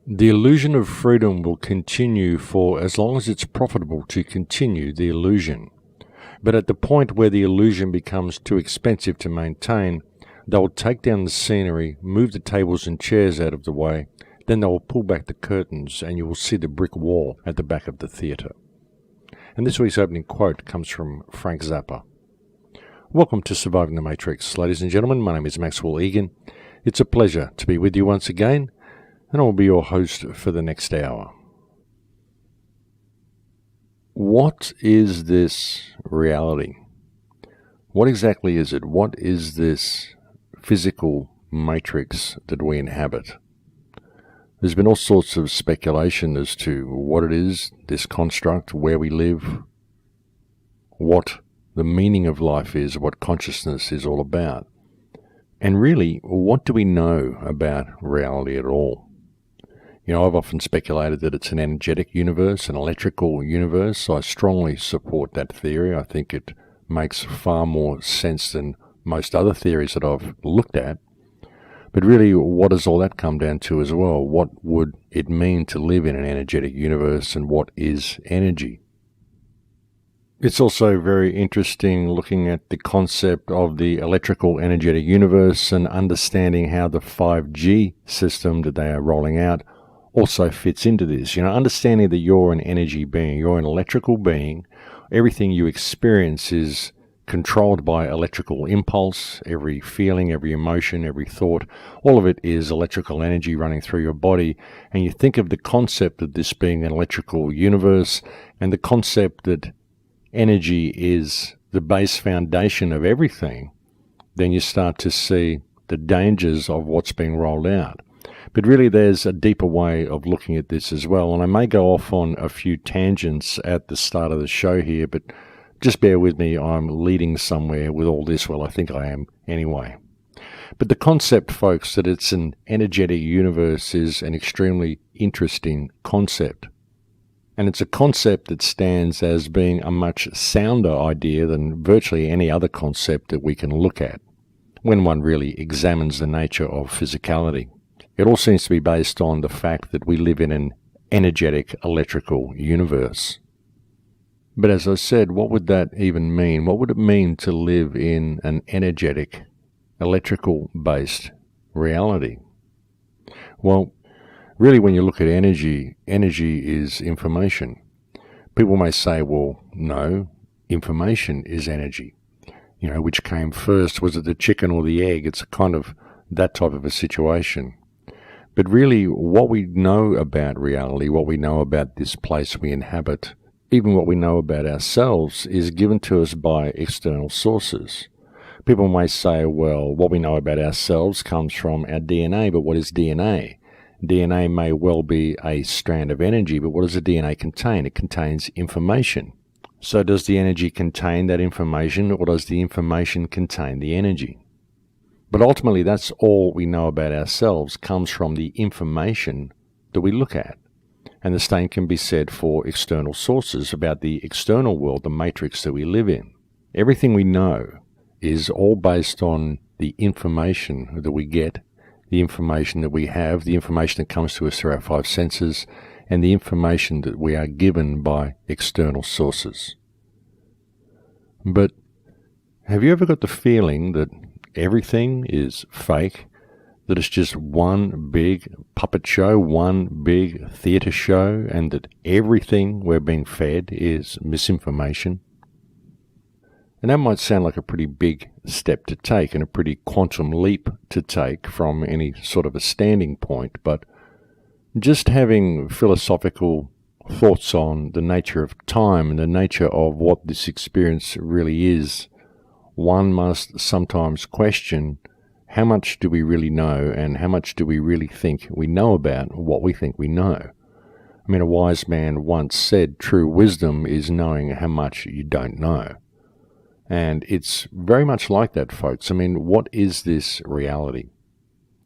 The illusion of freedom will continue for as long as it's profitable to continue the illusion. But at the point where the illusion becomes too expensive to maintain, they'll take down the scenery, move the tables and chairs out of the way, then they'll pull back the curtains and you will see the brick wall at the back of the theatre. And this week's opening quote comes from Frank Zappa. Welcome to Surviving the Matrix, ladies and gentlemen. My name is Maxwell Egan. It's a pleasure to be with you once again, and I'll be your host for the next hour. What is this reality? What exactly is it? What is this physical matrix that we inhabit? There's been all sorts of speculation as to what it is, this construct, where we live, what the meaning of life is, what consciousness is all about. And really, what do we know about reality at all? You know, I've often speculated that it's an energetic universe, an electrical universe. I strongly support that theory. I think it makes far more sense than most other theories that I've looked at. But really, what does all that come down to as well? What would it mean to live in an energetic universe, and what is energy? It's also very interesting looking at the concept of the electrical energetic universe and understanding how the 5G system that they are rolling out also fits into this. You know, understanding that you're an energy being, you're an electrical being. Everything you experience is controlled by electrical impulse. Every feeling, every emotion, every thought, all of it is electrical energy running through your body. And you think of the concept of this being an electrical universe, and the concept that energy is the base foundation of everything, then you start to see the dangers of what's being rolled out. But really, there's a deeper way of looking at this as well. And I may go off on a few tangents at the start of the show here, but just bear with me. I'm leading somewhere with all this. Well, I think I am anyway. But the concept, folks, that it's an energetic universe is an extremely interesting concept. And it's a concept that stands as being a much sounder idea than virtually any other concept that we can look at when one really examines the nature of physicality. It all seems to be based on the fact that we live in an energetic electrical universe. But as I said, what would that even mean? What would it mean to live in an energetic, electrical-based reality? Well, really, when you look at energy, energy is information. People may say, well, no, information is energy. You know, which came first? Was it the chicken or the egg? It's kind of that type of a situation. But really, what we know about reality, what we know about this place we inhabit, even what we know about ourselves, is given to us by external sources. People may say, well, what we know about ourselves comes from our DNA, but what is DNA? DNA may well be a strand of energy, but what does the DNA contain? It contains information. So does the energy contain that information, or does the information contain the energy? But ultimately, that's all we know about ourselves comes from the information that we look at. And the same can be said for external sources about the external world, the matrix that we live in. Everything we know is all based on the information that we get, the information that we have, the information that comes to us through our five senses, and the information that we are given by external sources. But have you ever got the feeling that everything is fake, that it's just one big puppet show, one big theatre show, and that everything we're being fed is misinformation? And that might sound like a pretty big step to take and a pretty quantum leap to take from any sort of a standing point, but just having philosophical thoughts on the nature of time and the nature of what this experience really is, one must sometimes question, how much do we really know, and how much do we really think we know about what we think we know? I mean, a wise man once said, true wisdom is knowing how much you don't know. And it's very much like that, folks. I mean, what is this reality?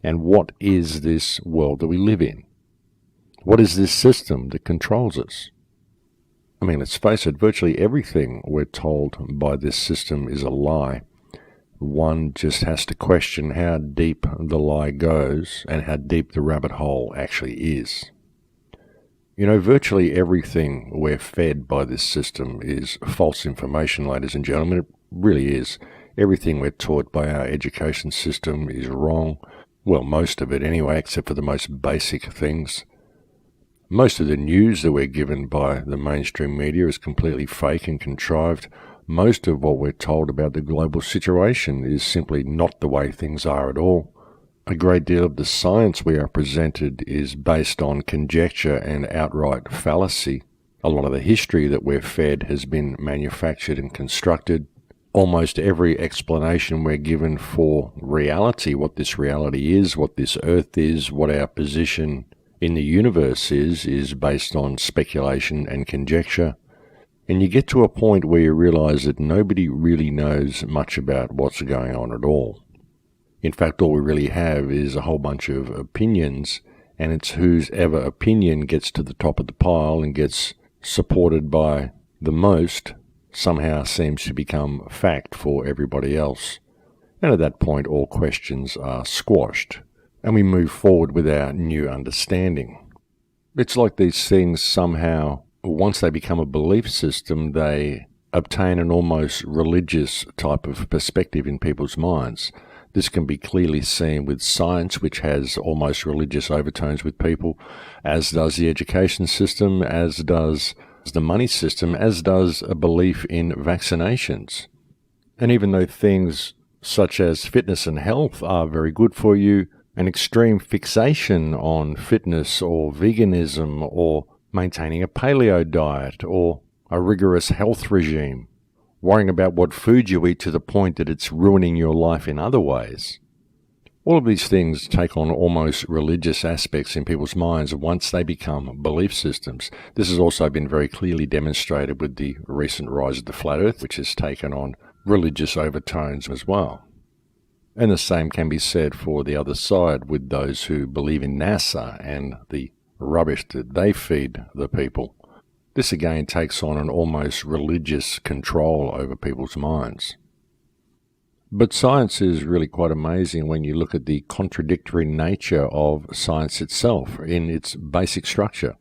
And what is this world that we live in? What is this system that controls us? I mean, let's face it, virtually everything we're told by this system is a lie. one just has to question how deep the lie goes and how deep the rabbit hole actually is. You know, virtually everything we're fed by this system is false information, ladies and gentlemen. It really is. Everything we're taught by our education system is wrong. Well, most of it anyway, except for the most basic things. Most of the news that we're given by the mainstream media is completely fake and contrived. Most of what we're told about the global situation is simply not the way things are at all. A great deal of the science we are presented is based on conjecture and outright fallacy. A lot of the history that we're fed has been manufactured and constructed. Almost every explanation we're given for reality, what this reality is, what this earth is, what our position in the universe is based on speculation and conjecture. And you get to a point where you realize that nobody really knows much about what's going on at all. In fact, all we really have is a whole bunch of opinions, and it's whose ever opinion gets to the top of the pile and gets supported by the most somehow seems to become fact for everybody else. And at that point, all questions are squashed, and we move forward with our new understanding. It's like these things somehow, once they become a belief system, they obtain an almost religious type of perspective in people's minds. This can be clearly seen with science, which has almost religious overtones with people, as does the education system, as does the money system, as does a belief in vaccinations. And even though things such as fitness and health are very good for you, an extreme fixation on fitness or veganism or maintaining a paleo diet or a rigorous health regime, worrying about what food you eat to the point that it's ruining your life in other ways. All of these things take on almost religious aspects in people's minds once they become belief systems. This has also been very clearly demonstrated with the recent rise of the flat earth, which has taken on religious overtones as well. And the same can be said for the other side with those who believe in NASA and the rubbish that they feed the people. This again takes on an almost religious control over people's minds. But science is really quite amazing when you look at the contradictory nature of science itself in its basic structure.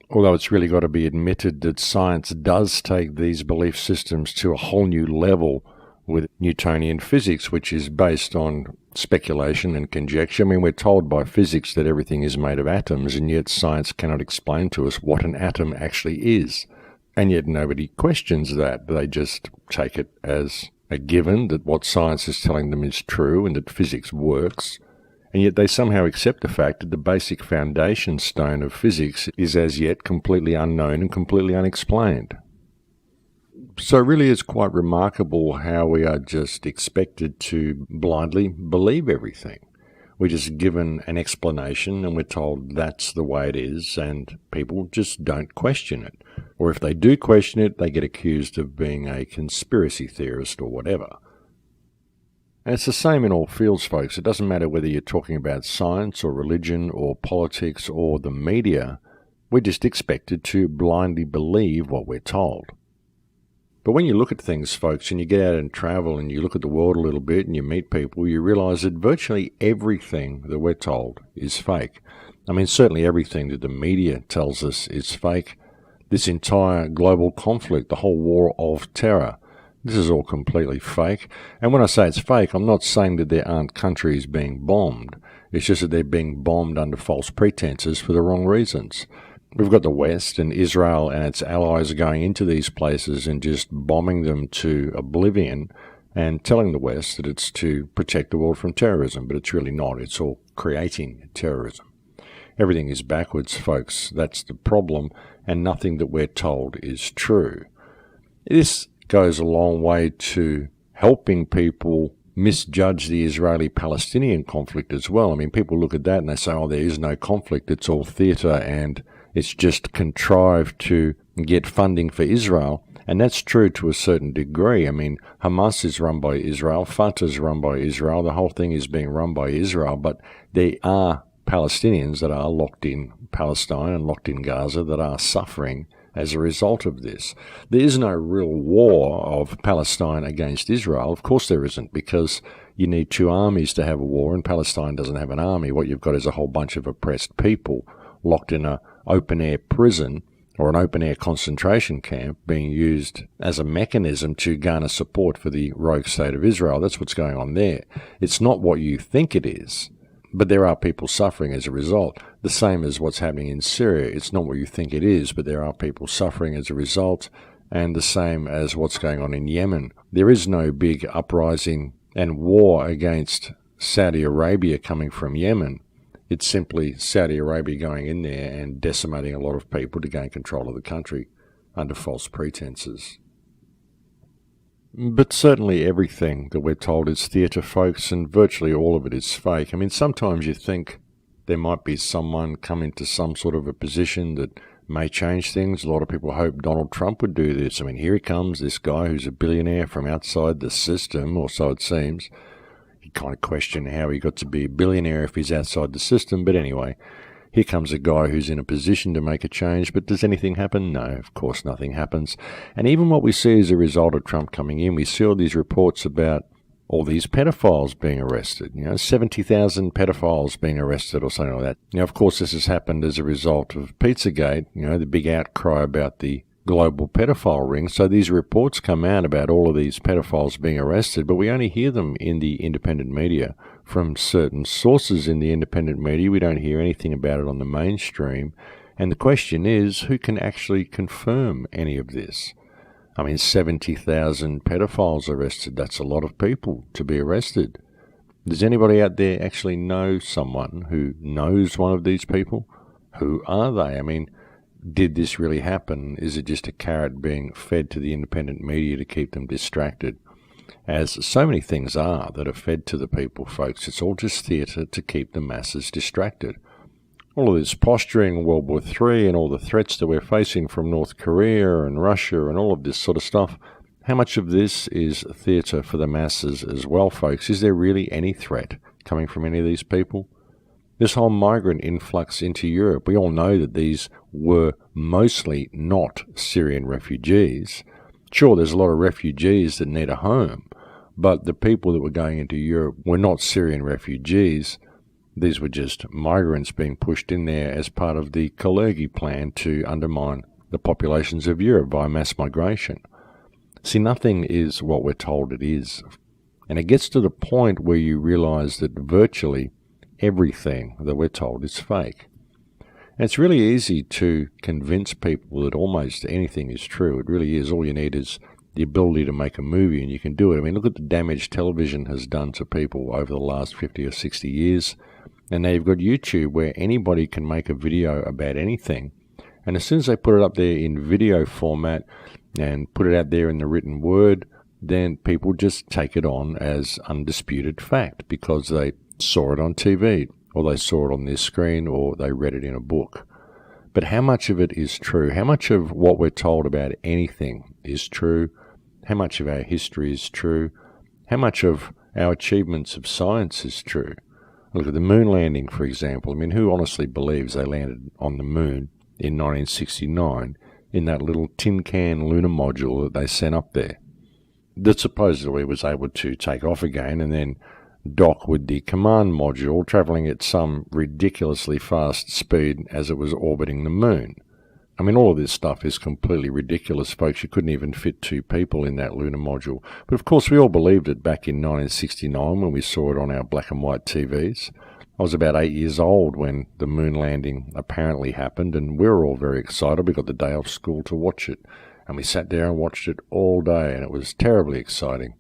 Although it's really got to be admitted that science does take these belief systems to a whole new level with Newtonian physics, which is based on speculation and conjecture. I mean, we're told by physics that everything is made of atoms, and yet science cannot explain to us what an atom actually is. And yet nobody questions that. They just take it as a given that what science is telling them is true and that physics works. And yet they somehow accept the fact that the basic foundation stone of physics is as yet completely unknown and completely unexplained. So it really is quite remarkable how we are just expected to blindly believe everything. We're just given an explanation and we're told that's the way it is, and people just don't question it. Or if they do question it, they get accused of being a conspiracy theorist or whatever. And it's the same in all fields, folks. It doesn't matter whether you're talking about science or religion or politics or the media. We're just expected to blindly believe what we're told. But when you look at things, folks, and you get out and travel and you look at the world a little bit and you meet people, you realize that virtually everything that we're told is fake. I mean, certainly everything that the media tells us is fake. This entire global conflict, the whole war of terror, this is all completely fake. And when I say it's fake, I'm not saying that there aren't countries being bombed. It's just that they're being bombed under false pretenses for the wrong reasons. We've got the West and Israel and its allies going into these places and just bombing them to oblivion and telling the West that it's to protect the world from terrorism, but it's really not. It's all creating terrorism. Everything is backwards, folks. That's the problem, and nothing that we're told is true. This goes a long way to helping people misjudge the Israeli-Palestinian conflict as well. I mean, people look at that and they say, oh, there is no conflict, it's all theatre and it's just contrived to get funding for Israel. And that's true to a certain degree. I mean, Hamas is run by Israel, Fatah is run by Israel, the whole thing is being run by Israel, but there are Palestinians that are locked in Palestine and locked in Gaza that are suffering as a result of this. There is no real war of Palestine against Israel. Of course there isn't, because you need two armies to have a war, and Palestine doesn't have an army. What you've got is a whole bunch of oppressed people locked in an open-air prison or an open-air concentration camp being used as a mechanism to garner support for the rogue state of Israel. That's what's going on there. It's not what you think it is, but there are people suffering as a result. The same as what's happening in Syria. It's not what you think it is, but there are people suffering as a result, and the same as what's going on in Yemen. There is no big uprising and war against Saudi Arabia coming from Yemen. It's simply Saudi Arabia going in there and decimating a lot of people to gain control of the country under false pretenses. But certainly everything that we're told is theatre, folks, and virtually all of it is fake. I mean, sometimes you think there might be someone come into some sort of a position that may change things. A lot of people hope Donald Trump would do this. I mean, here he comes, this guy who's a billionaire from outside the system, or so it seems. You kind of question how he got to be a billionaire if he's outside the system, but anyway, here comes a guy who's in a position to make a change. But does anything happen? No, of course nothing happens. And even what we see as a result of Trump coming in, we see all these reports about all these pedophiles being arrested, 70,000 pedophiles being arrested or something like that. Now, of course, this has happened as a result of Pizzagate, the big outcry about the global pedophile ring. So these reports come out about all of these pedophiles being arrested, but we only hear them in the independent media from certain sources in the independent media. We don't hear anything about it on the mainstream. And the question is, who can actually confirm any of this? I mean, 70,000 pedophiles arrested, that's a lot of people to be arrested. Does anybody out there actually know someone who knows one of these people? Who are they? I mean, did this really happen? Is it just a carrot being fed to the independent media to keep them distracted? As so many things are that are fed to the people, folks. It's all just theatre to keep the masses distracted. All of this posturing, World War III, and all the threats that we're facing from North Korea and Russia and all of this sort of stuff, how much of this is theatre for the masses as well, folks? Is there really any threat coming from any of these people? This whole migrant influx into Europe, we all know that these were mostly not Syrian refugees. Sure, there's a lot of refugees that need a home, but the people that were going into Europe were not Syrian refugees. These were just migrants being pushed in there as part of the Kalergi plan to undermine the populations of Europe by mass migration. See, nothing is what we're told it is. And it gets to the point where you realize that virtually everything that we're told is fake. And it's really easy to convince people that almost anything is true. It really is. All you need is the ability to make a movie, and you can do it. I mean, look at the damage television has done to people over the last 50 or 60 years. And now you've got YouTube, where anybody can make a video about anything. And as soon as they put it up there in video format and put it out there in the written word, then people just take it on as undisputed fact because they saw it on TV, or they saw it on their screen, or they read it in a book. But how much of it is true? How much of what we're told about anything is true? How much of our history is true? How much of our achievements of science is true? Look at the moon landing, for example. I mean, who honestly believes they landed on the moon in 1969 in that little tin can lunar module that they sent up there, that supposedly was able to take off again and then dock with the command module, travelling at some ridiculously fast speed as it was orbiting the moon? I mean, all of this stuff is completely ridiculous, folks. You couldn't even fit two people in that lunar module. But of course, we all believed it back in 1969 when we saw it on our black and white TVs. I was about 8 years old when the moon landing apparently happened, and we were all very excited. We got the day off school to watch it, and we sat there and watched it all day, and it was terribly exciting.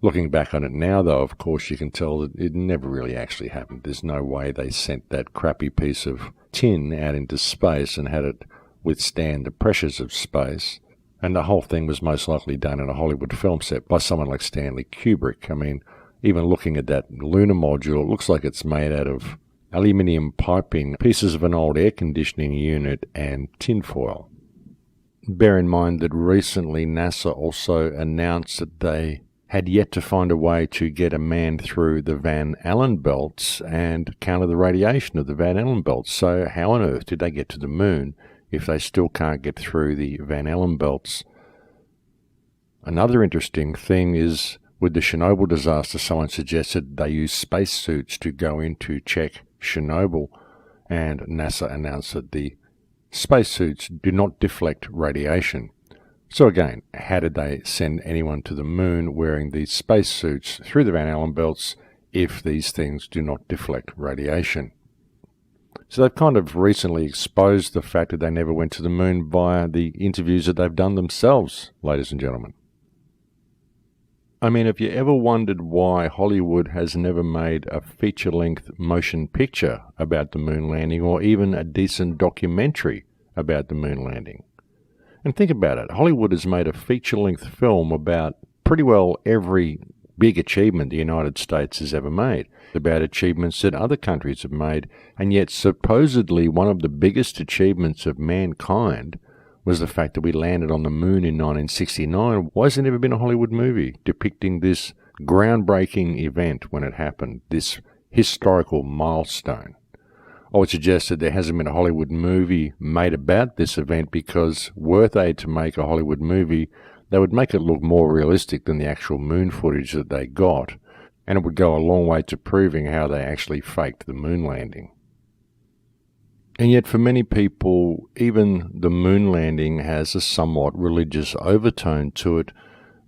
Looking back on it now, though, of course, you can tell that it never really actually happened. There's no way they sent that crappy piece of tin out into space and had it withstand the pressures of space. And the whole thing was most likely done in a Hollywood film set by someone like Stanley Kubrick. I mean, even looking at that lunar module, it looks like it's made out of aluminium piping, pieces of an old air conditioning unit, and tinfoil. Bear in mind that recently NASA also announced that they had yet to find a way to get a man through the Van Allen belts and counter the radiation of the Van Allen belts. So how on earth did they get to the moon if they still can't get through the Van Allen belts. Another interesting thing is with the Chernobyl disaster, someone suggested they use spacesuits to go in to check Chernobyl, and NASA announced that the spacesuits do not deflect radiation. So again, how did they send anyone to the moon wearing these spacesuits through the Van Allen belts if these things do not deflect radiation? So they've kind of recently exposed the fact that they never went to the moon via the interviews that they've done themselves, ladies and gentlemen. I mean, have you ever wondered why Hollywood has never made a feature-length motion picture about the moon landing or even a decent documentary about the moon landing? And think about it. Hollywood has made a feature-length film about pretty well every big achievement the United States has ever made, about achievements that other countries have made, and yet supposedly one of the biggest achievements of mankind was the fact that we landed on the moon in 1969. Why has there never been a Hollywood movie depicting this groundbreaking event when it happened, this historical milestone? I would suggest that there hasn't been a Hollywood movie made about this event because were they to make a Hollywood movie, they would make it look more realistic than the actual moon footage that they got, and it would go a long way to proving how they actually faked the moon landing. And yet for many people, even the moon landing has a somewhat religious overtone to it.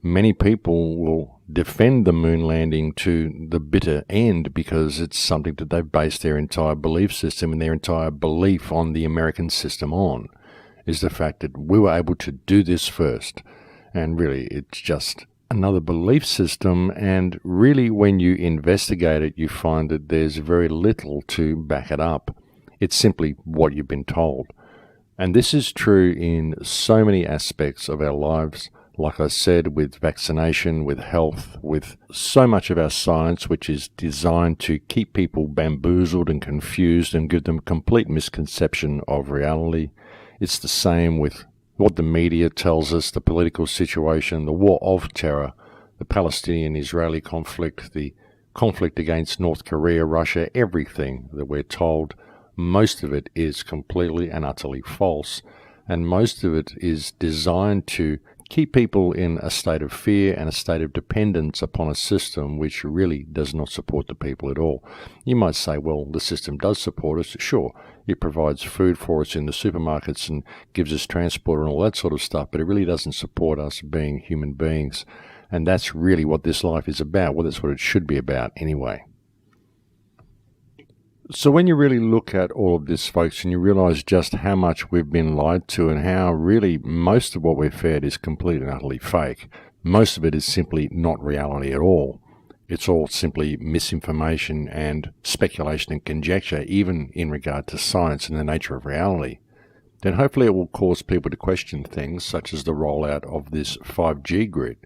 Many people will defend the moon landing to the bitter end because it's something that they've based their entire belief system and their entire belief on the American system on, is the fact that we were able to do this first. And really, it's just another belief system, and really when you investigate it, you find that there's very little to back it up. It's simply what you've been told. And this is true in so many aspects of our lives. Like I said, with vaccination, with health, with so much of our science, which is designed to keep people bamboozled and confused and give them complete misconception of reality. It's the same with what the media tells us, the political situation, the war of terror, the Palestinian-Israeli conflict, the conflict against North Korea, Russia, everything that we're told. Most of it is completely and utterly false, and most of it is designed to keep people in a state of fear and a state of dependence upon a system which really does not support the people at all. You might say, well, the system does support us. Sure, it provides food for us in the supermarkets and gives us transport and all that sort of stuff, but it really doesn't support us being human beings. And that's really what this life is about. Well, that's what it should be about anyway. So when you really look at all of this, folks, and you realize just how much we've been lied to and how really most of what we're fed is completely and utterly fake, most of it is simply not reality at all. It's all simply misinformation and speculation and conjecture, even in regard to science and the nature of reality. Then hopefully it will cause people to question things such as the rollout of this 5G grid,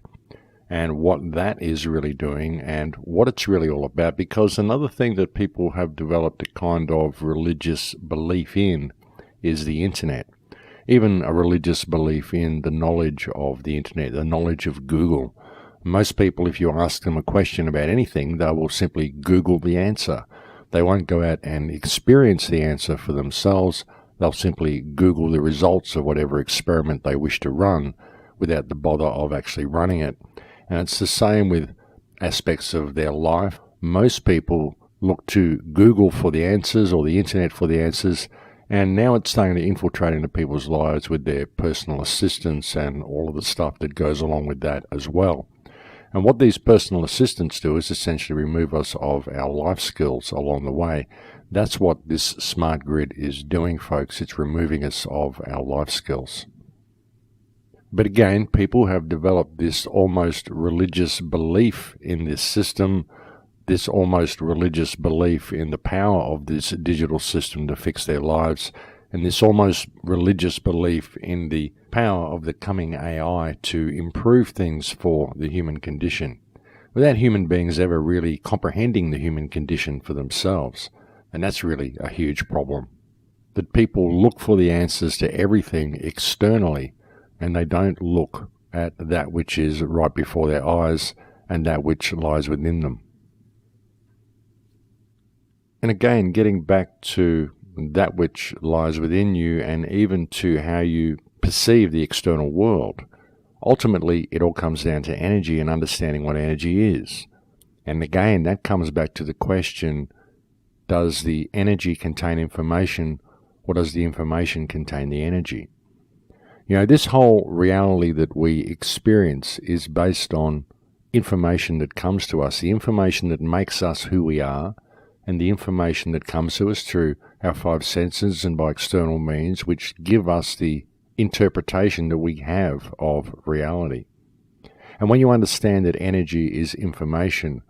and what that is really doing and what it's really all about. Because another thing that people have developed a kind of religious belief in is the internet. Even a religious belief in the knowledge of the internet, the knowledge of Google. Most people, if you ask them a question about anything, they will simply Google the answer. They won't go out and experience the answer for themselves. They'll simply Google the results of whatever experiment they wish to run without the bother of actually running it. And it's the same with aspects of their life. Most people look to Google for the answers or the internet for the answers, and now it's starting to infiltrate into people's lives with their personal assistants and all of the stuff that goes along with that as well. And what these personal assistants do is essentially remove us of our life skills along the way. That's what this smart grid is doing, folks. It's removing us of our life skills. But again, people have developed this almost religious belief in this system, this almost religious belief in the power of this digital system to fix their lives, and this almost religious belief in the power of the coming AI to improve things for the human condition, without human beings ever really comprehending the human condition for themselves. And that's really a huge problem. That people look for the answers to everything externally, and they don't look at that which is right before their eyes and that which lies within them. And again, getting back to that which lies within you and even to how you perceive the external world. Ultimately, it all comes down to energy and understanding what energy is. And again, that comes back to the question, does the energy contain information, or does the information contain the energy? This whole reality that we experience is based on information that comes to us, the information that makes us who we are, and the information that comes to us through our five senses and by external means, which give us the interpretation that we have of reality. And when you understand that energy is information,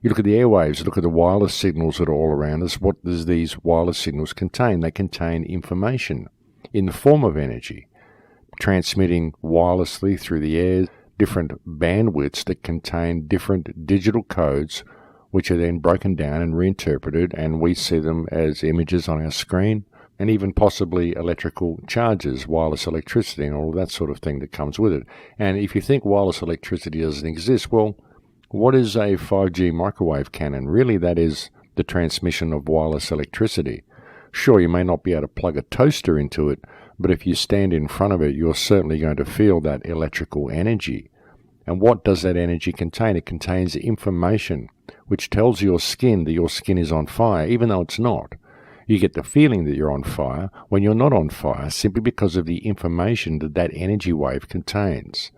you look at the airwaves, look at the wireless signals that are all around us. What does these wireless signals contain? They contain information in the form of energy, transmitting wirelessly through the air, different bandwidths that contain different digital codes, which are then broken down and reinterpreted, and we see them as images on our screen, and even possibly electrical charges, wireless electricity, and all that sort of thing that comes with it. And if you think wireless electricity doesn't exist, well, what is a 5G microwave cannon? Really, that is the transmission of wireless electricity. Sure, you may not be able to plug a toaster into it, but if you stand in front of it, you're certainly going to feel that electrical energy. And what does that energy contain? It contains information which tells your skin that your skin is on fire, even though it's not. You get the feeling that you're on fire when you're not on fire, simply because of the information that that energy wave contains.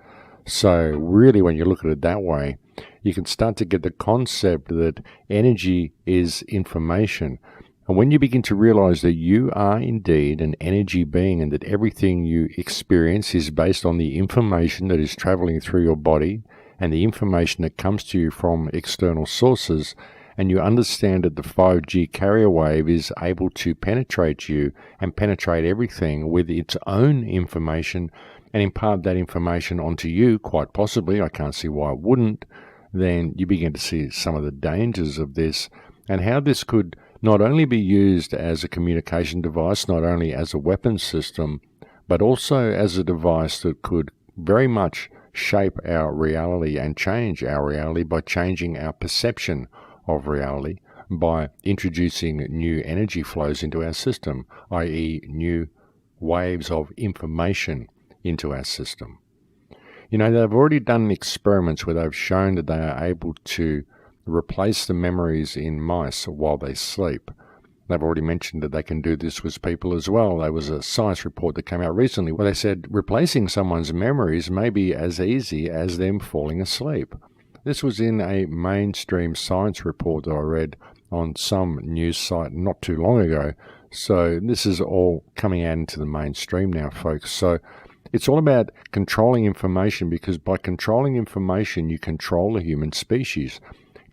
So really, when you look at it that way, you can start to get the concept that energy is information. And when you begin to realize that you are indeed an energy being and that everything you experience is based on the information that is traveling through your body and the information that comes to you from external sources, and you understand that the 5G carrier wave is able to penetrate you and penetrate everything with its own information and impart that information onto you, quite possibly, I can't see why it wouldn't, then you begin to see some of the dangers of this and how this could not only be used as a communication device, not only as a weapon system, but also as a device that could very much shape our reality and change our reality by changing our perception of reality, by introducing new energy flows into our system, i.e. new waves of information into our system. They've already done experiments where they've shown that they are able to replace the memories in mice while they sleep. They've already mentioned that they can do this with people as well. There was a science report that came out recently where they said replacing someone's memories may be as easy as them falling asleep. This was in a mainstream science report that I read on some news site not too long ago. So this is all coming out into the mainstream now, folks. So it's all about controlling information, because by controlling information, you control the human species.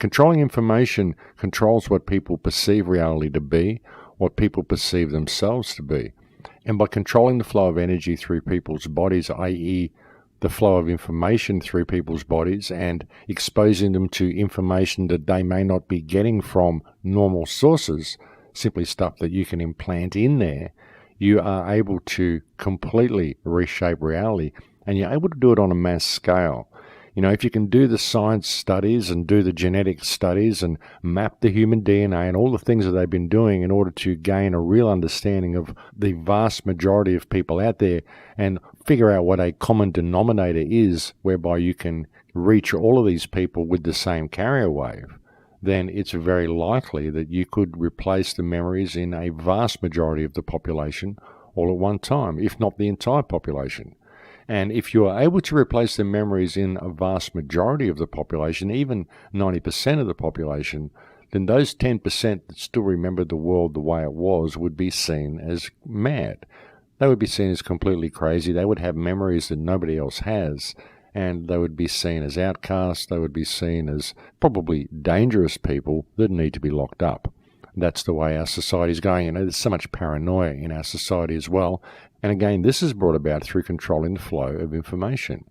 Controlling information controls what people perceive reality to be, what people perceive themselves to be. And by controlling the flow of energy through people's bodies, i.e. the flow of information through people's bodies, and exposing them to information that they may not be getting from normal sources, simply stuff that you can implant in there, you are able to completely reshape reality, and you're able to do it on a mass scale. If you can do the science studies and do the genetic studies and map the human DNA and all the things that they've been doing in order to gain a real understanding of the vast majority of people out there and figure out what a common denominator is whereby you can reach all of these people with the same carrier wave, then it's very likely that you could replace the memories in a vast majority of the population all at one time, if not the entire population. And if you are able to replace the memories in a vast majority of the population, even 90% of the population, then those 10% that still remember the world the way it was would be seen as mad. They would be seen as completely crazy. They would have memories that nobody else has, and they would be seen as outcasts. They would be seen as probably dangerous people that need to be locked up. That's the way our society is going. There's so much paranoia in our society as well. And again, this is brought about through controlling the flow of information.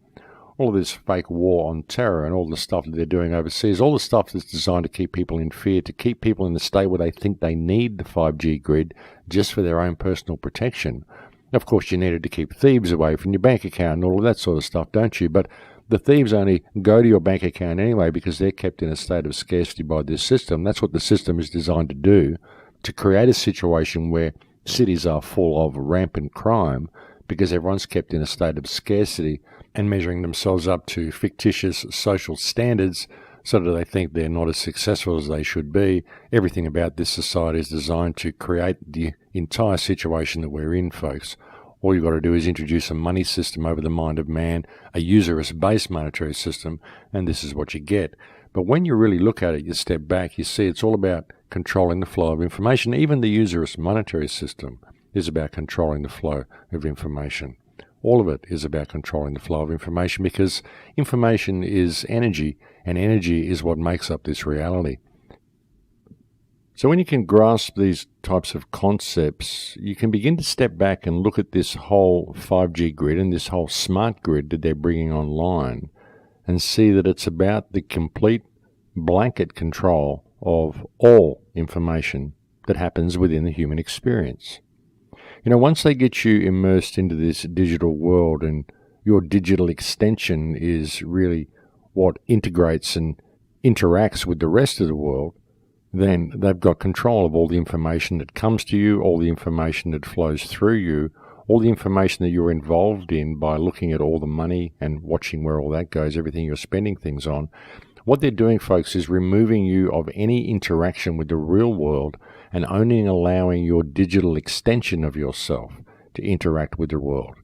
All of this fake war on terror and all the stuff that they're doing overseas, all the stuff that's designed to keep people in fear, to keep people in the state where they think they need the 5G grid just for their own personal protection. Of course, you needed to keep thieves away from your bank account and all of that sort of stuff, don't you? But the thieves only go to your bank account anyway because they're kept in a state of scarcity by this system. That's what the system is designed to do, to create a situation where cities are full of rampant crime because everyone's kept in a state of scarcity and measuring themselves up to fictitious social standards so that they think they're not as successful as they should be. Everything about this society is designed to create the entire situation that we're in, folks. All you've got to do is introduce a money system over the mind of man, a usurious-based monetary system, and this is what you get. But when you really look at it, you step back, you see it's all about controlling the flow of information. Even the usurious monetary system is about controlling the flow of information. All of it is about controlling the flow of information because information is energy, and energy is what makes up this reality. So when you can grasp these types of concepts, you can begin to step back and look at this whole 5G grid and this whole smart grid that they're bringing online and see that it's about the complete blanket control of all information that happens within the human experience. You know, once they get you immersed into this digital world and your digital extension is really what integrates and interacts with the rest of the world, then they've got control of all the information that comes to you, all the information that flows through you, all the information that you're involved in by looking at all the money and watching where all that goes, everything you're spending things on. What they're doing, folks, is removing you of any interaction with the real world and only allowing your digital extension of yourself to interact with the world.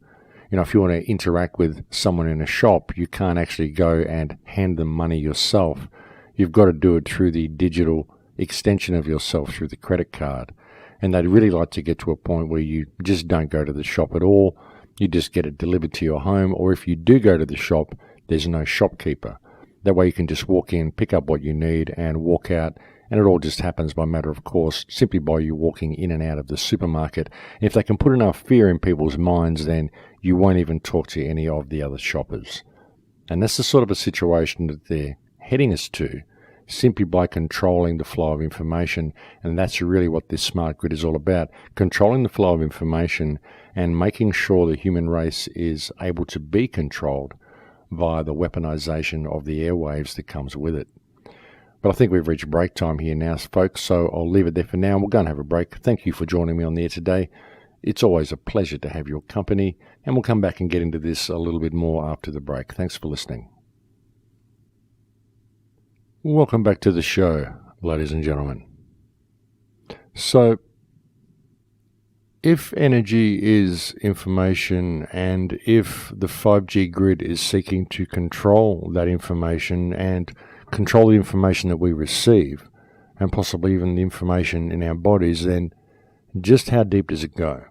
You know, if you want to interact with someone in a shop, you can't actually go and hand them money yourself. You've got to do it through the digital extension of yourself through the credit card. And they'd really like to get to a point where you just don't go to the shop at all. You just get it delivered to your home. Or if you do go to the shop, there's no shopkeeper. That way you can just walk in, pick up what you need, and walk out. And it all just happens by matter of course, simply by you walking in and out of the supermarket. And if they can put enough fear in people's minds, then you won't even talk to any of the other shoppers. And that's the sort of a situation that they're heading us to, simply by controlling the flow of information. And that's really what this smart grid is all about, controlling the flow of information and making sure the human race is able to be controlled via the weaponization of the airwaves that comes with it. But I think we've reached break time here now, folks, so I'll leave it there for now. We'll go and have a break. Thank you for joining me on the air today. It's always a pleasure to have your company, and we'll come back and get into this a little bit more after the break. Thanks for listening. Welcome back to the show, ladies and gentlemen. So, if energy is information and if the 5G grid is seeking to control that information and control the information that we receive and possibly even the information in our bodies, then just how deep does it go?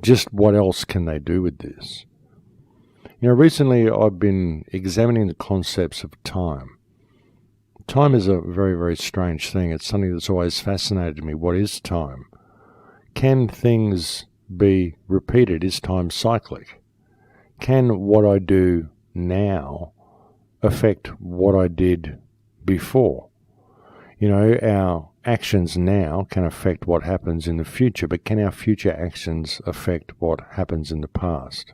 Just what else can they do with this? You know, recently I've been examining the concepts of time. Time is a very, very strange thing. It's something that's always fascinated me. What is time? Can things be repeated? Is time cyclic? Can what I do now affect what I did before? You know, our actions now can affect what happens in the future, but can our future actions affect what happens in the past?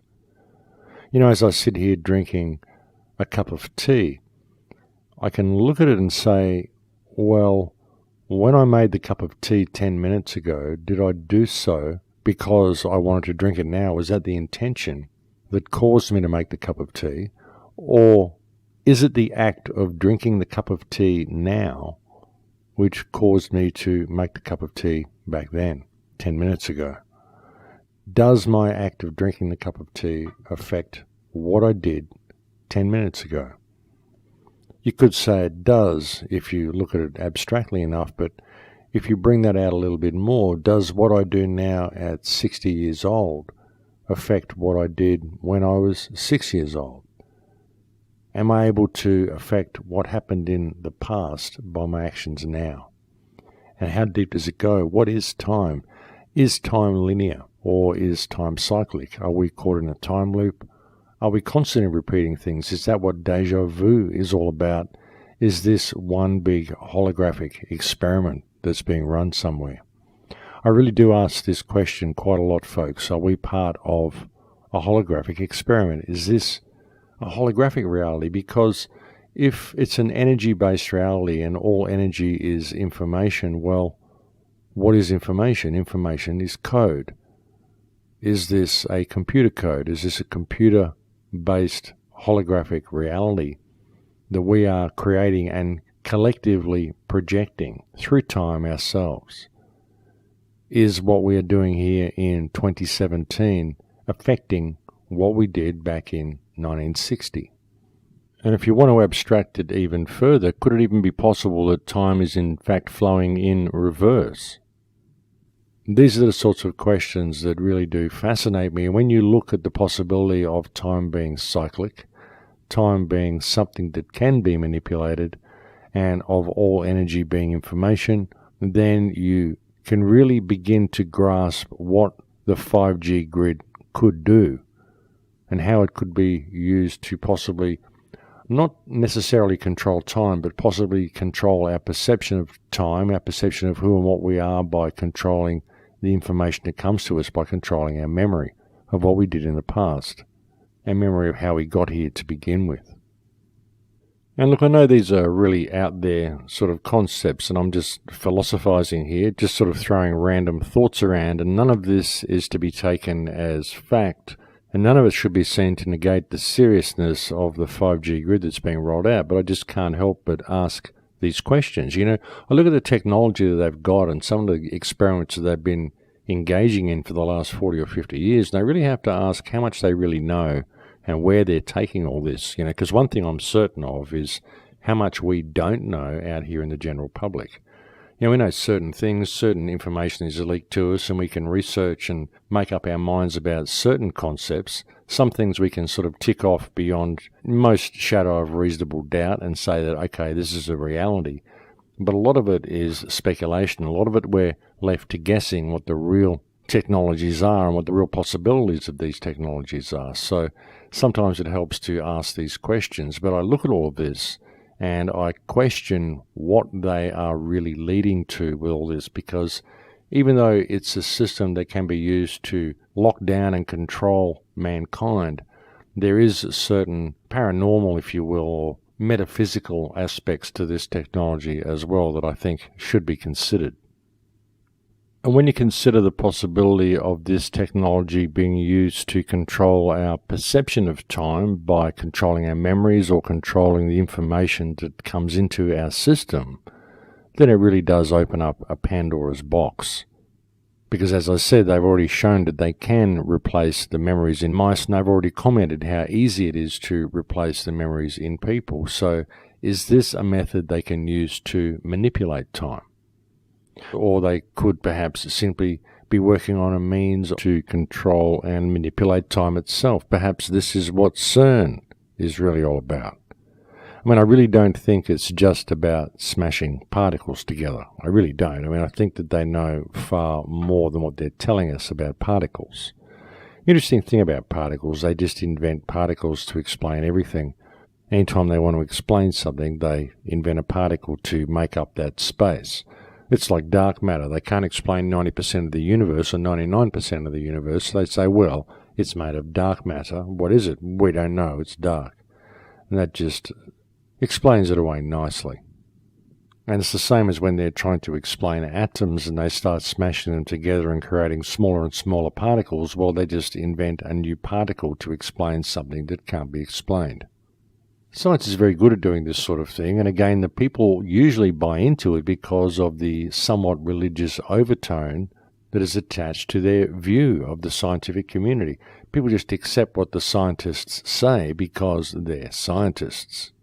You know, as I sit here drinking a cup of tea, I can look at it and say, well, when I made the cup of tea 10 minutes ago, did I do so because I wanted to drink it now? Was that the intention that caused me to make the cup of tea? Or is it the act of drinking the cup of tea now which caused me to make the cup of tea back then, 10 minutes ago? Does my act of drinking the cup of tea affect what I did 10 minutes ago? You could say it does if you look at it abstractly enough, but if you bring that out a little bit more, does what I do now at 60 years old affect what I did when I was 6 years old? Am I able to affect what happened in the past by my actions now? And how deep does it go? What is time? Is time linear or is time cyclic? Are we caught in a time loop? Are we constantly repeating things? Is that what déjà vu is all about? Is this one big holographic experiment that's being run somewhere? I really do ask this question quite a lot, folks. Are we part of a holographic experiment? Is this a holographic reality? Because if it's an energy-based reality and all energy is information, well, What is information? Information is code. Is this a computer code? Is this a computer-based holographic reality that we are creating and collectively projecting through time ourselves? Is what we are doing here in 2017 affecting what we did back in 1960? And if you want to abstract it even further, could it even be possible that time is in fact flowing in reverse? These are the sorts of questions that really do fascinate me. And when you look at the possibility of time being cyclic, time being something that can be manipulated, and of all energy being information, then you can really begin to grasp what the 5G grid could do and how it could be used to possibly not necessarily control time, but possibly control our perception of time, our perception of who and what we are by controlling the information that comes to us, by controlling our memory of what we did in the past, our memory of how we got here to begin with. And look, I know these are really out there sort of concepts, and I'm just philosophizing here, just sort of throwing random thoughts around, and none of this is to be taken as fact, and none of it should be seen to negate the seriousness of the 5G grid that's being rolled out, but I just can't help but ask these questions. You know, I look at the technology that they've got and some of the experiments that they've been engaging in for the last 40 or 50 years, and I really have to ask how much they really know and where they're taking all this, you know, because one thing I'm certain of is how much we don't know out here in the general public. You know, we know certain things, certain information is leaked to us, and we can research and make up our minds about certain concepts. Some things we can sort of tick off beyond most shadow of reasonable doubt and say that, okay, this is a reality. But a lot of it is speculation. A lot of it we're left to guessing what the real technologies are and what the real possibilities of these technologies are. So sometimes it helps to ask these questions. But I look at all of this and I question what they are really leading to with all this, because even though it's a system that can be used to lock down and control mankind, there is a certain paranormal, if you will, or metaphysical aspects to this technology as well that I think should be considered. And when you consider the possibility of this technology being used to control our perception of time by controlling our memories or controlling the information that comes into our system, then it really does open up a Pandora's box. Because as I said, they've already shown that they can replace the memories in mice, and they've already commented how easy it is to replace the memories in people. So is this a method they can use to manipulate time? Or they could perhaps simply be working on a means to control and manipulate time itself. Perhaps this is what CERN is really all about. I mean, I really don't think it's just about smashing particles together. I really don't. I mean, I think that they know far more than what they're telling us about particles. Interesting thing about particles, they just invent particles to explain everything. Anytime they want to explain something, they invent a particle to make up that space. It's like dark matter. They can't explain 90% of the universe or 99% of the universe. So they say, well, it's made of dark matter. What is it? We don't know. It's dark. And that just explains it away nicely. And it's the same as when they're trying to explain atoms and they start smashing them together and creating smaller and smaller particles. Well, they just invent a new particle to explain something that can't be explained. Science is very good at doing this sort of thing, and again, the people usually buy into it because of the somewhat religious overtone that is attached to their view of the scientific community. People just accept what the scientists say because they're scientists.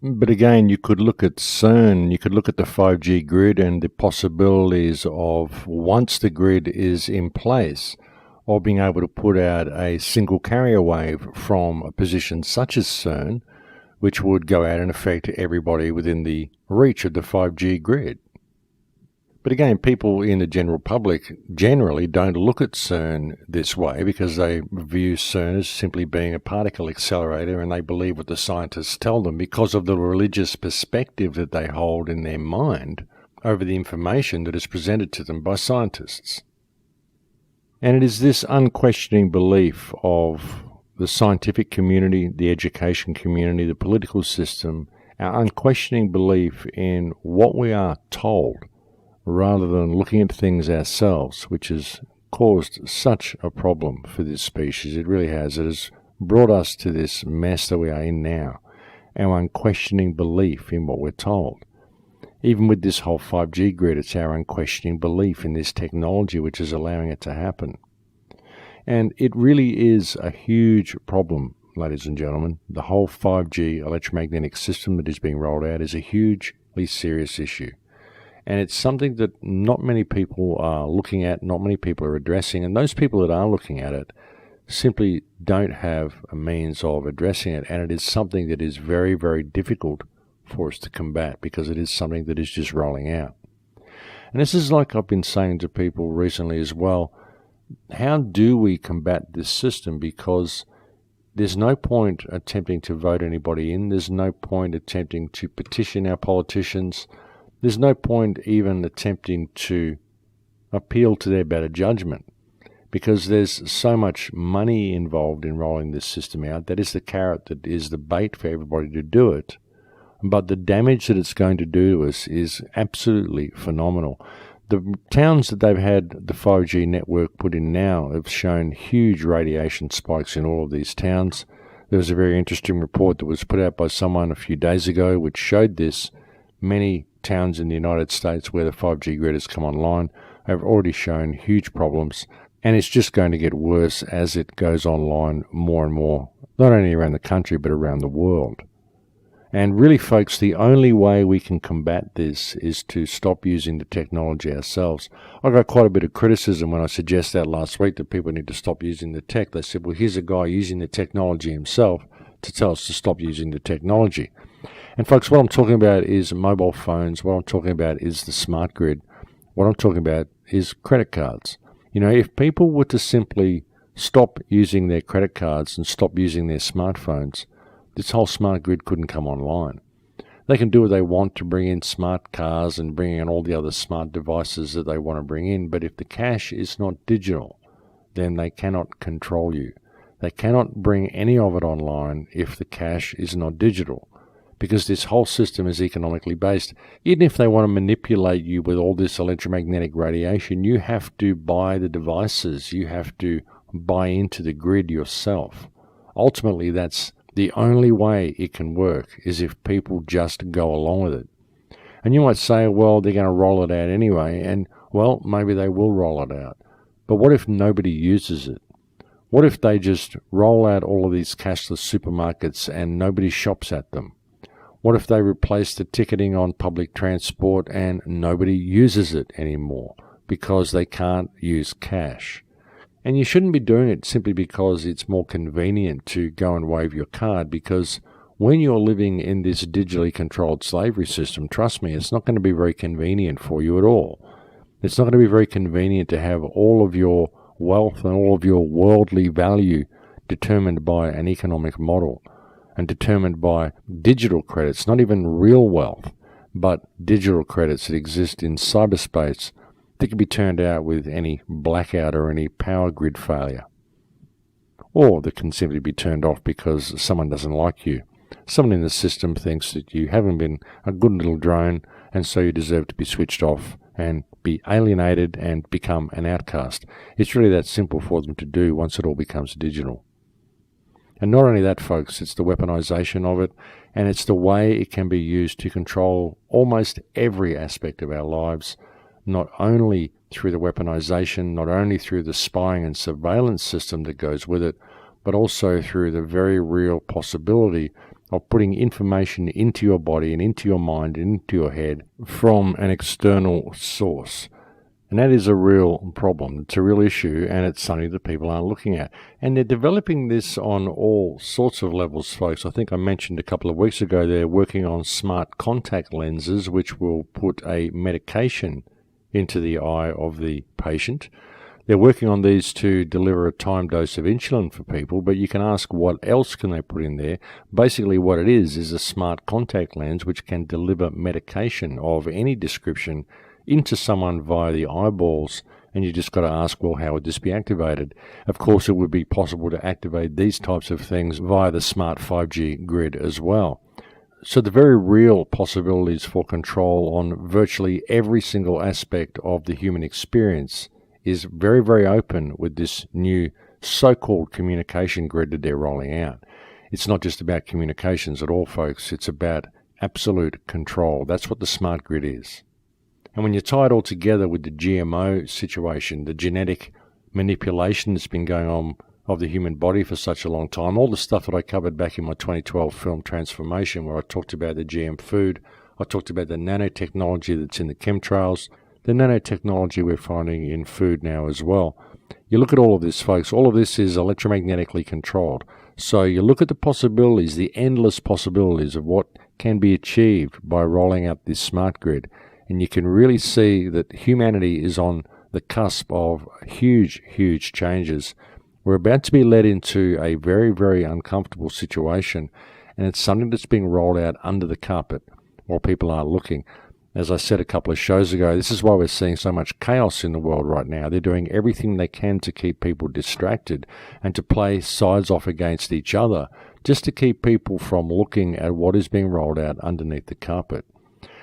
But again, you could look at CERN, you could look at the 5G grid and the possibilities of, once the grid is in place, or being able to put out a single carrier wave from a position such as CERN, which would go out and affect everybody within the reach of the 5G grid. But again, people in the general public generally don't look at CERN this way because they view CERN as simply being a particle accelerator, and they believe what the scientists tell them because of the religious perspective that they hold in their mind over the information that is presented to them by scientists. And it is this unquestioning belief of the scientific community, the education community, the political system, our unquestioning belief in what we are told rather than looking at things ourselves, which has caused such a problem for this species. It really has. It has brought us to this mess that we are in now, our unquestioning belief in what we're told. Even with this whole 5G grid, it's our unquestioning belief in this technology which is allowing it to happen. And it really is a huge problem, ladies and gentlemen. The whole 5G electromagnetic system that is being rolled out is a hugely serious issue. And it's something that not many people are looking at, not many people are addressing, and those people that are looking at it simply don't have a means of addressing it, and it is something that is very, very difficult for us to combat because it is something that is just rolling out. And this is like I've been saying to people recently as well, how do we combat this system? Because there's no point attempting to vote anybody in, there's no point attempting to petition our politicians, there's no point even attempting to appeal to their better judgment, because there's so much money involved in rolling this system out. That is the carrot, that is the bait for everybody to do it. But the damage that it's going to do to us is absolutely phenomenal. The towns that they've had the 5G network put in now have shown huge radiation spikes in all of these towns. There was a very interesting report that was put out by someone a few days ago which showed this. Many towns in the United States where the 5G grid has come online have already shown huge problems, and it's just going to get worse as it goes online more and more, not only around the country but around the world. And really, folks, the only way we can combat this is to stop using the technology ourselves. I got quite a bit of criticism when I suggested that last week that people need to stop using the tech. They said, well, here's a guy using the technology himself to tell us to stop using the technology. And folks, what I'm talking about is mobile phones. What I'm talking about is the smart grid. What I'm talking about is credit cards. You know, if people were to simply stop using their credit cards and stop using their smartphones, this whole smart grid couldn't come online. They can do what they want to bring in smart cars and bring in all the other smart devices that they want to bring in, but if the cash is not digital, then they cannot control you. They cannot bring any of it online if the cash is not digital, because this whole system is economically based. Even if they want to manipulate you with all this electromagnetic radiation, you have to buy the devices. You have to buy into the grid yourself. Ultimately, that's the only way it can work, is if people just go along with it. And you might say, well, they're going to roll it out anyway, and, well, maybe they will roll it out. But what if nobody uses it? What if they just roll out all of these cashless supermarkets and nobody shops at them? What if they replace the ticketing on public transport and nobody uses it anymore because they can't use cash? And you shouldn't be doing it simply because it's more convenient to go and wave your card, because when you're living in this digitally controlled slavery system, trust me, it's not going to be very convenient for you at all. It's not going to be very convenient to have all of your wealth and all of your worldly value determined by an economic model and determined by digital credits, not even real wealth, but digital credits that exist in cyberspace that can be turned out with any blackout or any power grid failure. Or that can simply be turned off because someone doesn't like you. Someone in the system thinks that you haven't been a good little drone, and so you deserve to be switched off and be alienated and become an outcast. It's really that simple for them to do once it all becomes digital. And not only that, folks, it's the weaponization of it, and it's the way it can be used to control almost every aspect of our lives, not only through the weaponization, not only through the spying and surveillance system that goes with it, but also through the very real possibility of putting information into your body and into your mind and into your head from an external source. And that is a real problem. It's a real issue, and it's something that people aren't looking at. And they're developing this on all sorts of levels, folks. I think I mentioned a couple of weeks ago they're working on smart contact lenses, which will put a medication into the eye of the patient. They're working on these to deliver a time dose of insulin for people, but you can ask what else can they put in there. Basically what it is a smart contact lens which can deliver medication of any description into someone via the eyeballs, and you just got to ask, well, how would this be activated? Of course, it would be possible to activate these types of things via the smart 5G grid as well. So the very real possibilities for control on virtually every single aspect of the human experience is very, very open with this new so-called communication grid that they're rolling out. It's not just about communications at all, folks. It's about absolute control. That's what the smart grid is. And when you tie it all together with the GMO situation, the genetic manipulation that's been going on of the human body for such a long time, all the stuff that I covered back in my 2012 film Transformation, where I talked about the GM food, I talked about the nanotechnology that's in the chemtrails, the nanotechnology we're finding in food now as well. You look at all of this, folks, all of this is electromagnetically controlled. So you look at the possibilities, the endless possibilities of what can be achieved by rolling out this smart grid, and you can really see that humanity is on the cusp of huge, huge changes. We're about to be led into a very, very uncomfortable situation, and it's something that's being rolled out under the carpet while people are looking. As I said a couple of shows ago, this is why we're seeing so much chaos in the world right now. They're doing everything they can to keep people distracted and to play sides off against each other, just to keep people from looking at what is being rolled out underneath the carpet.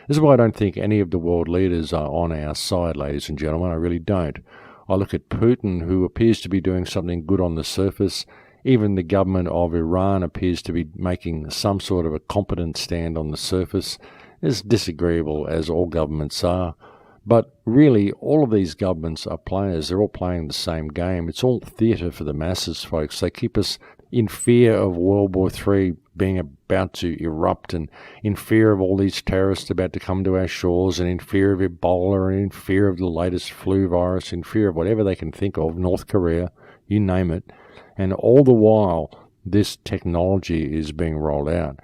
This is why I don't think any of the world leaders are on our side, ladies and gentlemen. I really don't. I look at Putin, who appears to be doing something good on the surface. Even the government of Iran appears to be making some sort of a competent stand on the surface, as disagreeable as all governments are. But really, all of these governments are players. They're all playing the same game. It's all theatre for the masses, folks. They keep us in fear of World War III being about to erupt, and in fear of all these terrorists about to come to our shores, and in fear of Ebola, and in fear of the latest flu virus, in fear of whatever they can think of, North Korea, you name it. And all the while, this technology is being rolled out.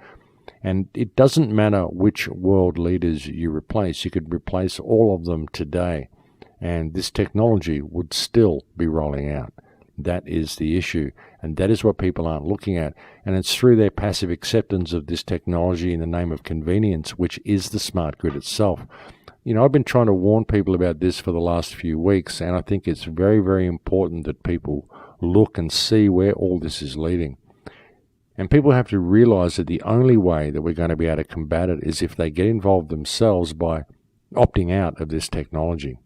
And it doesn't matter which world leaders you replace. You could replace all of them today, and this technology would still be rolling out. That is the issue, and that is what people aren't looking at. And it's through their passive acceptance of this technology in the name of convenience, which is the smart grid itself. You know, I've been trying to warn people about this for the last few weeks, and I think it's very, very important that people look and see where all this is leading. And people have to realize that the only way that we're going to be able to combat it is if they get involved themselves by opting out of this technology,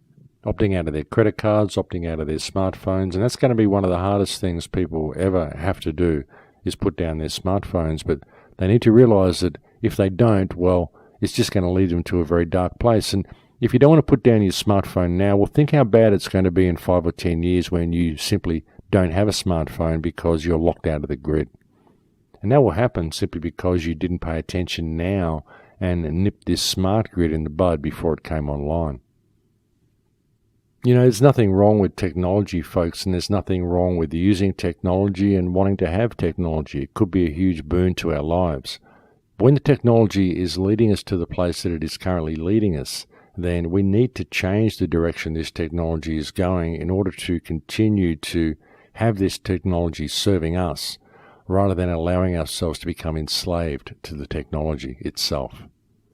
opting out of their credit cards, opting out of their smartphones. And that's going to be one of the hardest things people ever have to do, is put down their smartphones. But they need to realize that if they don't, well, it's just going to lead them to a very dark place. And if you don't want to put down your smartphone now, well, think how bad it's going to be in 5 or 10 years when you simply don't have a smartphone because you're locked out of the grid. And that will happen simply because you didn't pay attention now and nipped this smart grid in the bud before it came online. You know, there's nothing wrong with technology, folks, and there's nothing wrong with using technology and wanting to have technology. It could be a huge boon to our lives. But when the technology is leading us to the place that it is currently leading us, then we need to change the direction this technology is going in order to continue to have this technology serving us, rather than allowing ourselves to become enslaved to the technology itself.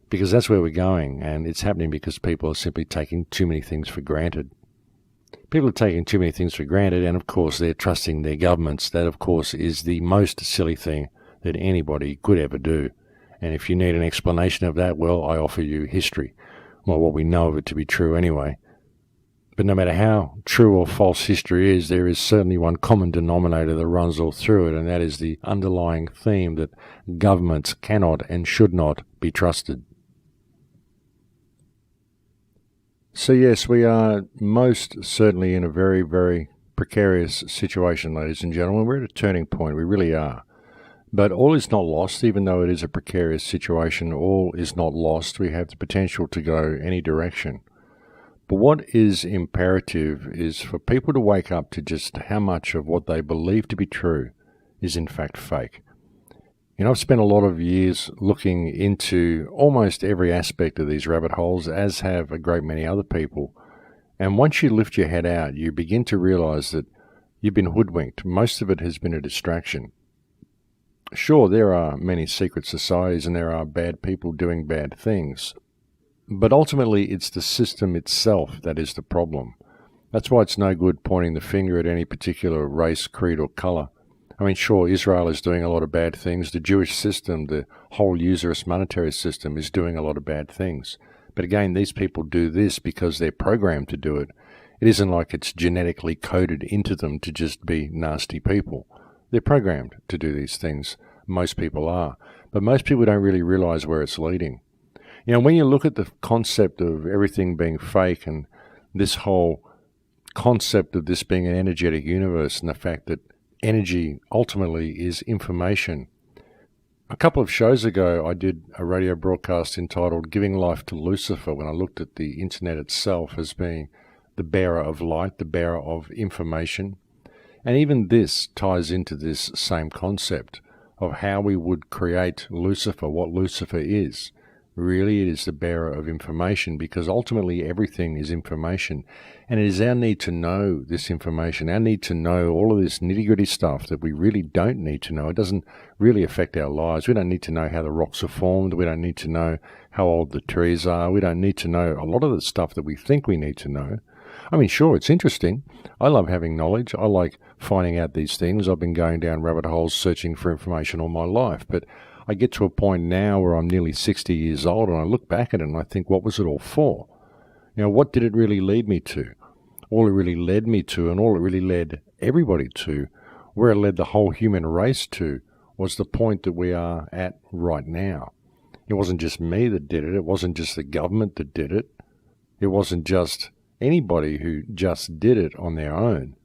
Because that's where we're going, and it's happening because people are simply taking too many things for granted. People are taking too many things for granted, and of course they're trusting their governments. That, of course, is the most silly thing that anybody could ever do. And if you need an explanation of that, well, I offer you history, well, what we know of it to be true anyway. But no matter how true or false history is, there is certainly one common denominator that runs all through it, and that is the underlying theme that governments cannot and should not be trusted. So yes, we are most certainly in a very, very precarious situation, ladies and gentlemen. We're at a turning point, we really are. But all is not lost, even though it is a precarious situation. All is not lost. We have the potential to go any direction. But what is imperative is for people to wake up to just how much of what they believe to be true is in fact fake. You know, I've spent a lot of years looking into almost every aspect of these rabbit holes, as have a great many other people. And once you lift your head out, you begin to realize that you've been hoodwinked. Most of it has been a distraction. Sure, there are many secret societies and there are bad people doing bad things. But ultimately, it's the system itself that is the problem. That's why it's no good pointing the finger at any particular race, creed, or colour. I mean, sure, Israel is doing a lot of bad things. The Jewish system, the whole usurous monetary system, is doing a lot of bad things. But again, these people do this because they're programmed to do it. It isn't like it's genetically coded into them to just be nasty people. They're programmed to do these things. Most people are. But most people don't really realize where it's leading. You know, when you look at the concept of everything being fake and this whole concept of this being an energetic universe and the fact that energy ultimately is information. A couple of shows ago, I did a radio broadcast entitled Giving Life to Lucifer, when I looked at the internet itself as being the bearer of light, the bearer of information. And even this ties into this same concept of how we would create Lucifer, what Lucifer is. Really, it is the bearer of information, because ultimately everything is information. And it is our need to know this information, our need to know all of this nitty-gritty stuff that we really don't need to know. It doesn't really affect our lives. We don't need to know how the rocks are formed. We don't need to know how old the trees are. We don't need to know a lot of the stuff that we think we need to know. I mean, sure, it's interesting. I love having knowledge. I like finding out these things. I've been going down rabbit holes searching for information all my life. But I get to a point now where I'm nearly 60 years old, and I look back at it and I think, what was it all for? You know, what did it really lead me to? All it really led me to, and all it really led everybody to, where it led the whole human race to, was the point that we are at right now. It wasn't just me that did it. It wasn't just the government that did it. It wasn't just anybody who just did it on their own.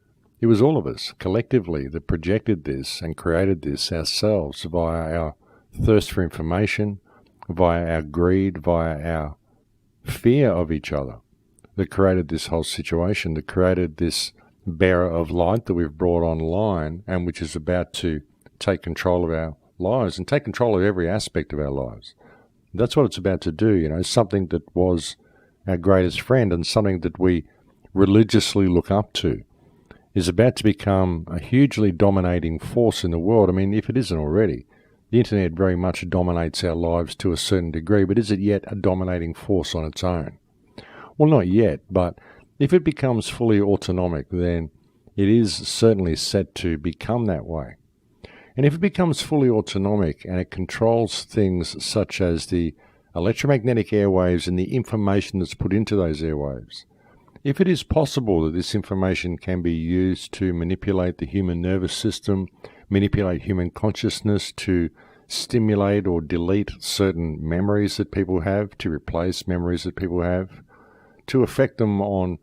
It was all of us collectively that projected this and created this ourselves via our thirst for information, via our greed, via our fear of each other, that created this whole situation, that created this bearer of light that we've brought online and which is about to take control of our lives and take control of every aspect of our lives. That's what it's about to do, you know, something that was our greatest friend and something that we religiously look up to is about to become a hugely dominating force in the world. I mean, if it isn't already. The internet very much dominates our lives to a certain degree, but is it yet a dominating force on its own? Well, not yet, but if it becomes fully autonomic, then it is certainly set to become that way. And if it becomes fully autonomic and it controls things such as the electromagnetic airwaves and the information that's put into those airwaves, if it is possible that this information can be used to manipulate the human nervous system, manipulate human consciousness, to stimulate or delete certain memories that people have, to replace memories that people have, to affect them on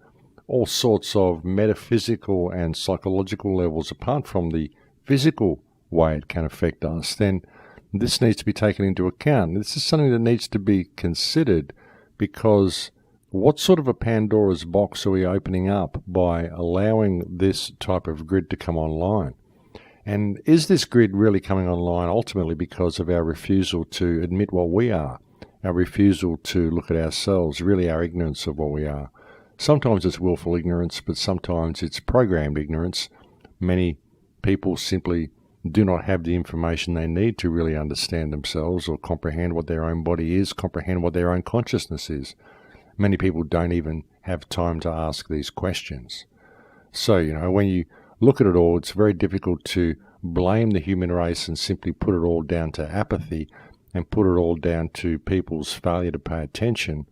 all sorts of metaphysical and psychological levels apart from the physical way it can affect us, then this needs to be taken into account. This is something that needs to be considered, because what sort of a Pandora's box are we opening up by allowing this type of grid to come online? And is this grid really coming online ultimately because of our refusal to admit what we are, our refusal to look at ourselves, really our ignorance of what we are? Sometimes it's willful ignorance, but sometimes it's programmed ignorance. Many people simply do not have the information they need to really understand themselves or comprehend what their own body is, comprehend what their own consciousness is. Many people don't even have time to ask these questions. So, you know, when you look at it all, it's very difficult to blame the human race and simply put it all down to apathy and put it all down to people's failure to pay attention.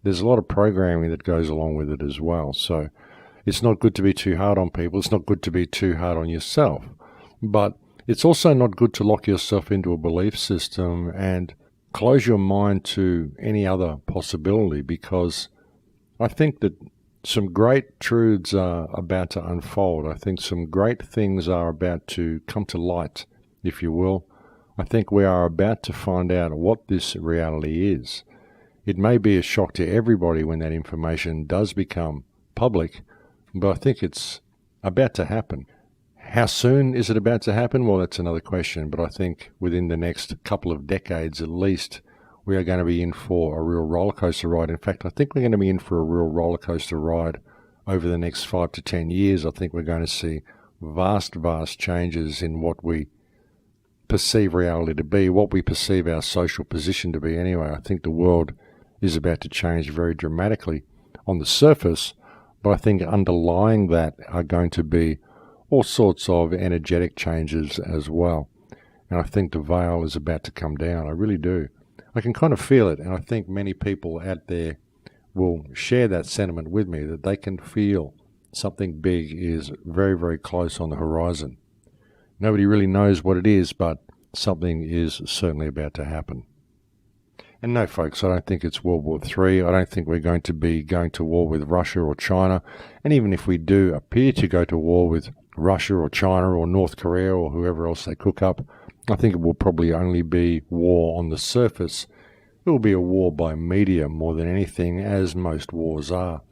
There's a lot of programming that goes along with it as well. So it's not good to be too hard on people. It's not good to be too hard on yourself. But it's also not good to lock yourself into a belief system and close your mind to any other possibility, because I think that some great truths are about to unfold. I think some great things are about to come to light, if you will. I think we are about to find out what this reality is. It may be a shock to everybody when that information does become public, but I think it's about to happen. How soon is it about to happen? Well, that's another question, but I think within the next couple of decades at least, we are going to be in for a real roller coaster ride. In fact, I think we're going to be in for a real roller coaster ride over the next 5 to 10 years. I think we're going to see vast changes in what we perceive reality to be, what we perceive our social position to be anyway. I think the world is about to change very dramatically on the surface, but I think underlying that are going to be all sorts of energetic changes as well. And I think the veil is about to come down. I really do. I can kind of feel it, and I think many people out there will share that sentiment with me, that they can feel something big is very, very close on the horizon. Nobody really knows what it is, but something is certainly about to happen. And no, folks, I don't think it's World War III. I don't think we're going to be going to war with Russia or China. And even if we do appear to go to war with Russia or China or North Korea or whoever else they cook up, I think it will probably only be war on the surface. It will be a war by media more than anything, as most wars are.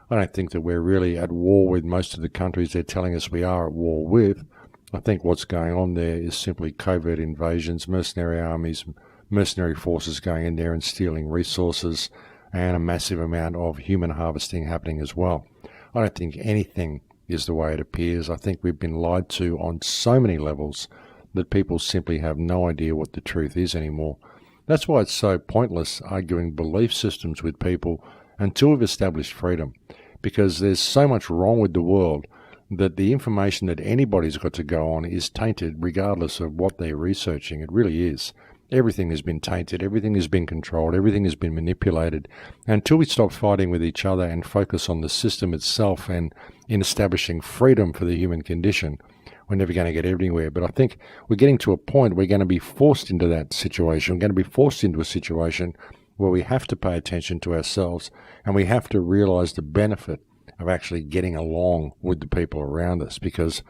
I don't think that we're really at war with most of the countries they're telling us we are at war with. I think what's going on there is simply covert invasions, mercenary armies, mercenary forces going in there and stealing resources, and a massive amount of human harvesting happening as well. I don't think anything is the way it appears. I think we've been lied to on so many levels that people simply have no idea what the truth is anymore. That's why it's so pointless arguing belief systems with people until we've established freedom, because there's so much wrong with the world that the information that anybody's got to go on is tainted regardless of what they're researching. It really is. Everything has been tainted, everything has been controlled, everything has been manipulated. Until we stop fighting with each other and focus on the system itself and in establishing freedom for the human condition, we're never going to get anywhere. But I think we're getting to a point we're going to be forced into that situation. We're going to be forced into a situation where we have to pay attention to ourselves and we have to realize the benefit of actually getting along with the people around us, because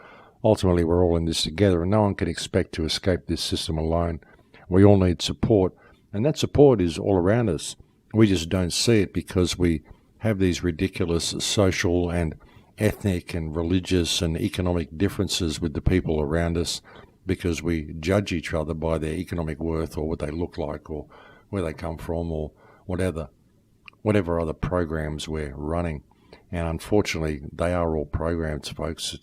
ultimately we're all in this together and no one can expect to escape this system alone. We all need support, and that support is all around us. We just don't see it because we have these ridiculous social and ethnic and religious and economic differences with the people around us, because we judge each other by their economic worth or what they look like or where they come from or whatever other programs we're running. And unfortunately, they are all programs, folks.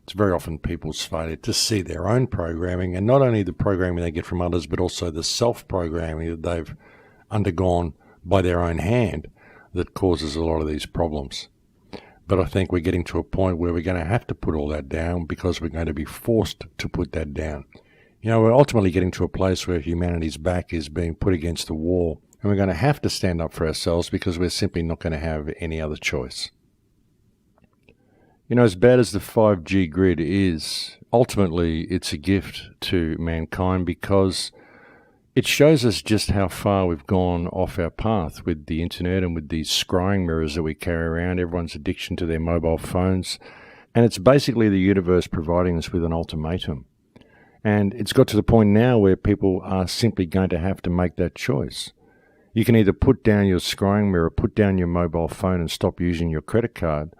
It's very often people's failure to see their own programming, and not only the programming they get from others, but also the self-programming that they've undergone by their own hand that causes a lot of these problems. But I think we're getting to a point where we're going to have to put all that down because we're going to be forced to put that down. You know, we're ultimately getting to a place where humanity's back is being put against the wall, and we're going to have to stand up for ourselves because we're simply not going to have any other choice. You know, as bad as the 5G grid is, ultimately it's a gift to mankind because it shows us just how far we've gone off our path with the internet and with these scrying mirrors that we carry around, everyone's addiction to their mobile phones. And it's basically the universe providing us with an ultimatum. And it's got to the point now where people are simply going to have to make that choice. You can either put down your scrying mirror, put down your mobile phone and stop using your credit card,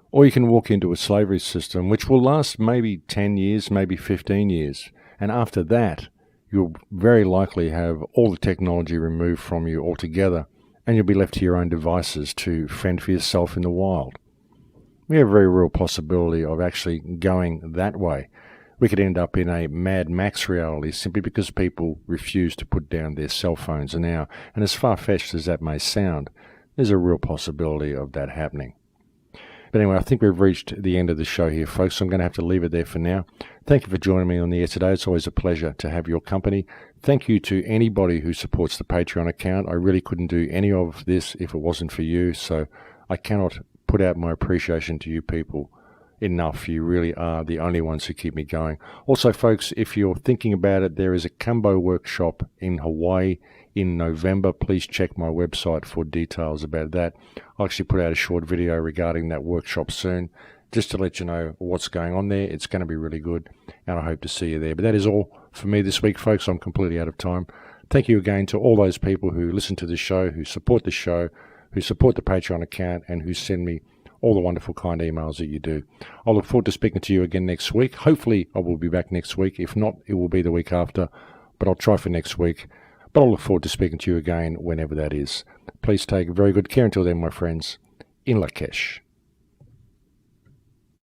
or you can walk into a slavery system which will last maybe 10 years, maybe 15 years. And after that, you'll very likely have all the technology removed from you altogether, and you'll be left to your own devices to fend for yourself in the wild. We have a very real possibility of actually going that way. We could end up in a Mad Max reality simply because people refuse to put down their cell phones now. And as far-fetched as that may sound, there's a real possibility of that happening. But anyway, I think we've reached the end of the show here, folks, so I'm going to have to leave it there for now. Thank you for joining me on the air today. It's always a pleasure to have your company. Thank you to anybody who supports the Patreon account. I really couldn't do any of this if it wasn't for you, so I cannot put out my appreciation to you people enough. You really are the only ones who keep me going. Also, folks, if you're thinking about it, there is a Kambo workshop in Hawaii in November. Please check my website for details about that. I'll actually put out a short video regarding that workshop soon, just to let you know what's going on there. It's going to be really good, and I hope to see you there. But that is all for me this week, folks. I'm completely out of time. Thank you again to all those people who listen to the show, who support the show, who support the Patreon account, and who send me all the wonderful, kind emails that you do. I look forward to speaking to you again next week. Hopefully, I will be back next week. If not, it will be the week after, but I'll try for next week. But I'll look forward to speaking to you again whenever that is. Please take very good care until then, my friends. In Lakesh.